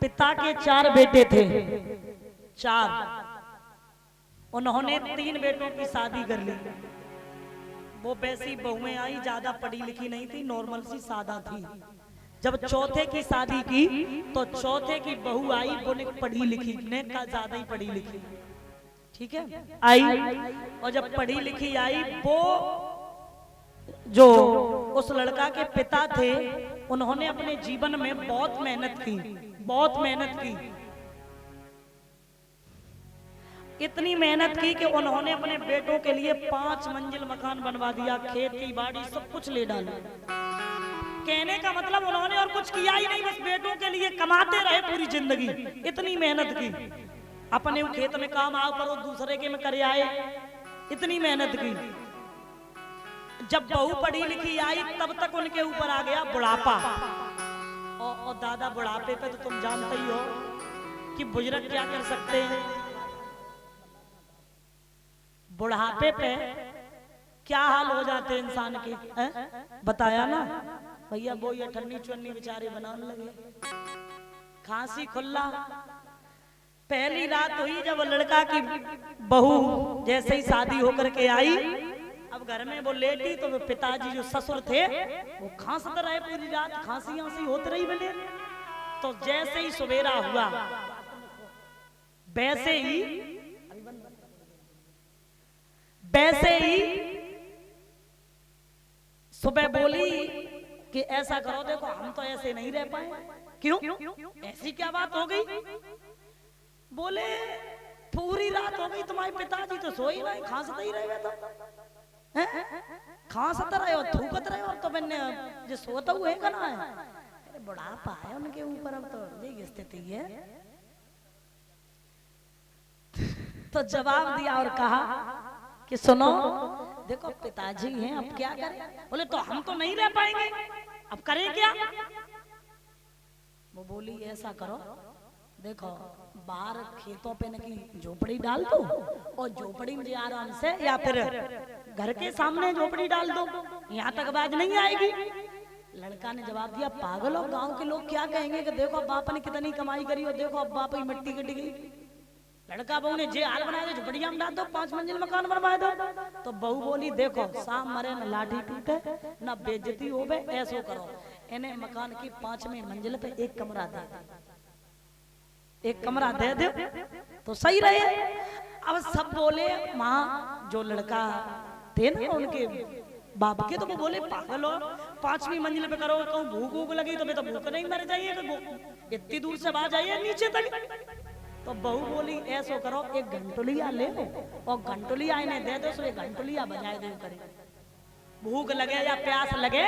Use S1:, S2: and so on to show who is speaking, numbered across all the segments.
S1: पिता के 4 बेटे थे, 4। उन्होंने 3 बेटों की शादी कर ली। वो वैसी बहुएं आई, ज्यादा पढ़ी लिखी नहीं थी, नॉर्मल सी सादा थी। जब चौथे की शादी की तो चौथे की बहू आई, वो पढ़ी लिखी ने का ज्यादा ही पढ़ी लिखी, ठीक है, आई। और जब पढ़ी लिखी आई, वो जो उस लड़का के पिता थे, उन्होंने अपने जीवन में बहुत मेहनत की, बहुत मेहनत की। इतनी मेहनत की कि उन्होंने अपने बेटों के लिए 5 मंजिल मकान बनवा दिया, खेती बाड़ी सब कुछ ले डाला। कहने का मतलब उन्होंने और कुछ किया ही नहीं, बस बेटों के लिए कमाते रहे पूरी जिंदगी। इतनी मेहनत की, अपने खेत में काम आओ करो, दूसरे के में करे आए, इतनी मेहनत की। जब बहू पढ़ी लिखी आई, तब तक उनके ऊपर आ गया बुढ़ापा। और दादा, बुढ़ापे पे तो तुम जानते ही हो कि बुजुर्ग क्या कर सकते हैं। बुढ़ापे पे क्या हाल हो जाते हैं इंसान के, बताया ना भैया। वो ये ठन्नी चुन्नी बेचारे बनाने लगे, खांसी खुल्ला। पहली रात हुई जब लड़का की बहू जैसे ही शादी होकर के आई, अब घर में वो लेटी तो वो पिताजी जो ससुर थे वो खांसते रहे पूरी रात, खांसी आंसी होती रही बने। तो जैसे ही सवेरा हुआ, वैसे ही सुबह बोली कि ऐसा करो, देखो हम तो ऐसे नहीं रह पाए। क्यों? ऐसी क्या बात हो गई? बोले पूरी रात हो गई, तुम्हारे पिताजी तो सोई नहीं, खांसते ही रहे। तो खांसते रहे और थूकते रहे, और तो मैंने जो सोता हुआ है ना, अरे बुढ़ापा है उनके ऊपर, अब तो यही स्थिति है। तो जवाब दिया और कहा कि सुनो, देखो पिताजी हैं, अब क्या करें? बोले तो हम तो नहीं रह पाएंगे, अब करें क्या? वो बोली ऐसा करो, देखो बाहर खेतों पे न की झोपड़ी डाल दो, और झोपड़ी में आराम से, या फिर घर के सामने झोपड़ी डाल दो, यहाँ तक आवाज नहीं आएगी। लड़का ने जवाब दिया, पागल हो, गांव के लोग क्या कहेंगे कि देखो बाप ने कितनी कमाई करी, और देखो अब बाप की मिट्टी कट गई। लड़का बहू ने जे हाल बना दो, झोपड़िया में डाल दो, 5 मंजिल मकान बनवा दो। तो बहू बोली, देखो शाम मरे न लाठी टूटे न बेइज्जती होवे, ऐसो करो, इन्हें मकान की 5वीं मंजिल पे एक कमरा दे, एक कमरा दे दो तो सही रहे। अब सब बोले, माँ जो लड़का थे ना उनके बाप के, तो वो बोले पागल हो, 5वीं मंजिल पे करो, कहूँ भूख भूख लगी तो मैं तो भूख नहीं मर जाइए, तो इतनी दूर से बाहर जाइए नीचे तक। तो बहू बोली ऐसो करो, एक घंटुलिया ले लो, और घंटुलिया इन्हें दे दो, सो एक घंटुलिया बजाए दो करे। भूख लगे या प्यास लगे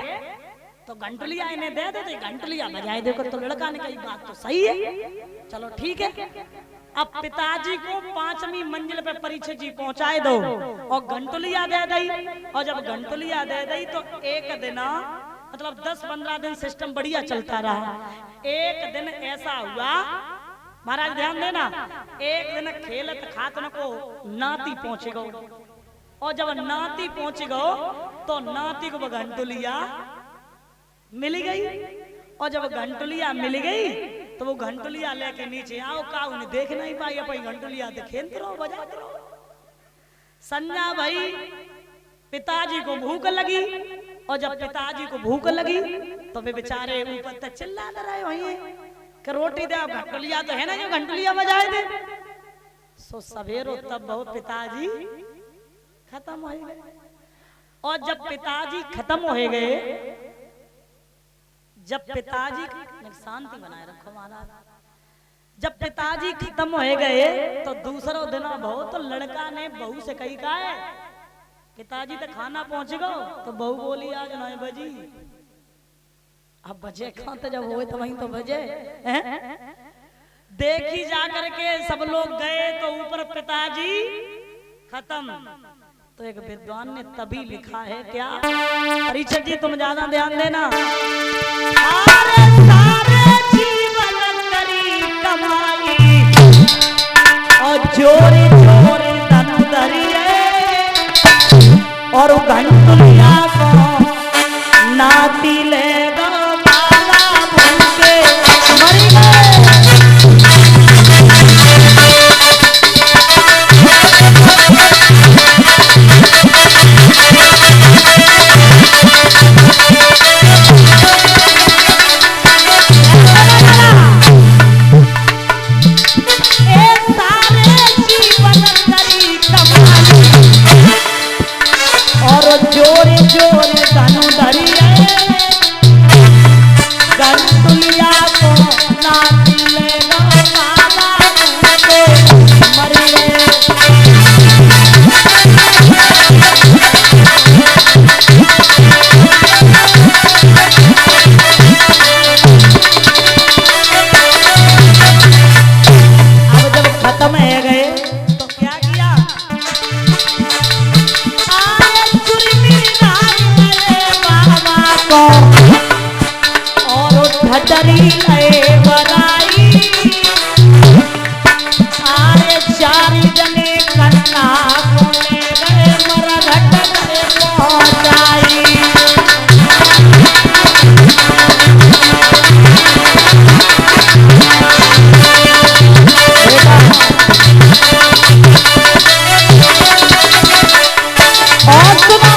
S1: तो घंटुलिया इन्हें दे दो, तो घंटुलिया बजाए दो। तो लड़का ने कही बात तो सही है, चलो ठीक है। अब पिताजी को 5वीं मंजिल पे परीक्षित जी पहुंचाए दो, और घंटुलिया दे दी। और जब घंटुलिया दे दी तो एक दिन, मतलब 10-15 दिन सिस्टम बढ़िया चलता रहा। एक दिन ऐसा हुआ, महाराज ध्यान देना, एक दिन खेलत खातन को नाती पहुंच गो, और जब नाती पहुंच गो तो नाती को घंटुलिया मिल गई। और जब घंटुलिया मिल गई तो वो घंटुलिया लेके नीचे आओ, का उन्हें देख नहीं पाई, अपनी घंटुलिया खेलते रहो, बजाते रहो। संजा भाई, पिताजी को भूख लगी, और जब पिताजी को भूख लगी तो वे बेचारे ऊपर तक चिल्ला रहे होंगे कि रोटी दे, घंटुलिया तो है ना जो घंटुलिया बजाए दे। सो सवेरो तब बहुत पिताजी खत्म हो गए। और जब पिताजी खत्म हो गए, जब पिताजी, शांति बनाए रखो महाराज, जब पिताजी खत्म हो गए तो दूसरा दिन बहुत, तो लड़का ने बहू से कही का है, पिताजी तो खाना पहुंच गो। तो बहू बोली आज 9 बजी। अब बजे कहाँ, तो जब हुए तो वहीं तो बजे। देखी जा करके सब लोग गए तो ऊपर पिताजी खत्म। तो एक विद्वान ने तभी लिखा है क्या, परीक्षक जी तुम ज्यादा ध्यान देना, सारे जीवन करी कमाई, और जोरे जोरे धन धरिए, और घंटुलिया को नाती ले गो, बाला भूखे मरी गए। गंटुलिया को नाती ले गो बाबा के मरिए। अब जब खत्म है गए तो क्या किया, आए चुरमी लाए बाबा को और ढटरी ले बनाई। आए चार जने कन्ना को ले गए मरघट में पहुंचाई। और सुनो,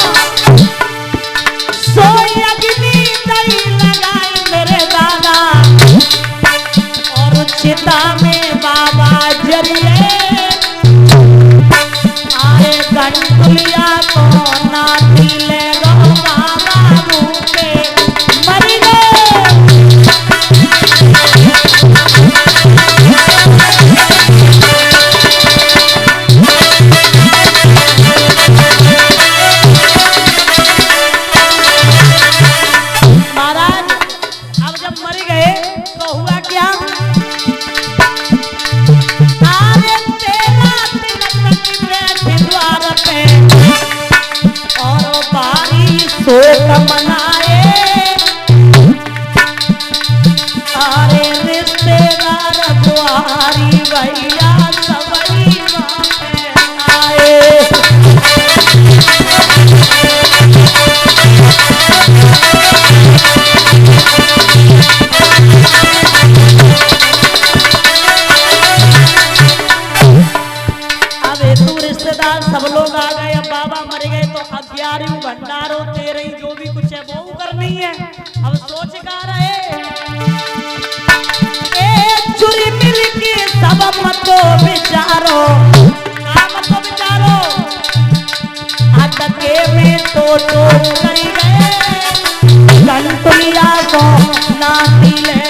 S1: सोई अग्नि नहीं लगाई मेरे दादा और चिता में बाबा जरिए। आए गंटुलिया को नाती ले गो बाबा भूखे मर गए। महाराज अब जब मर गए तो हुआ क्या, आरे तेरा तिलक बैठे द्वार पे और बारी शोक मनाए। आरे रिश्तेदार द्वारी भैया सबई वहाँ पे आए। रिश्तेदार सब लोग आ गए। अब बाबा मर गए तो अब 11 भंडारों 13 जो भी कुछ है वो करनी है। अब सोच का रहे चुरी मिल के सब मतो विचारो, मतो विचारो अटके में तो करी गए। गंटुलिया को नाती ले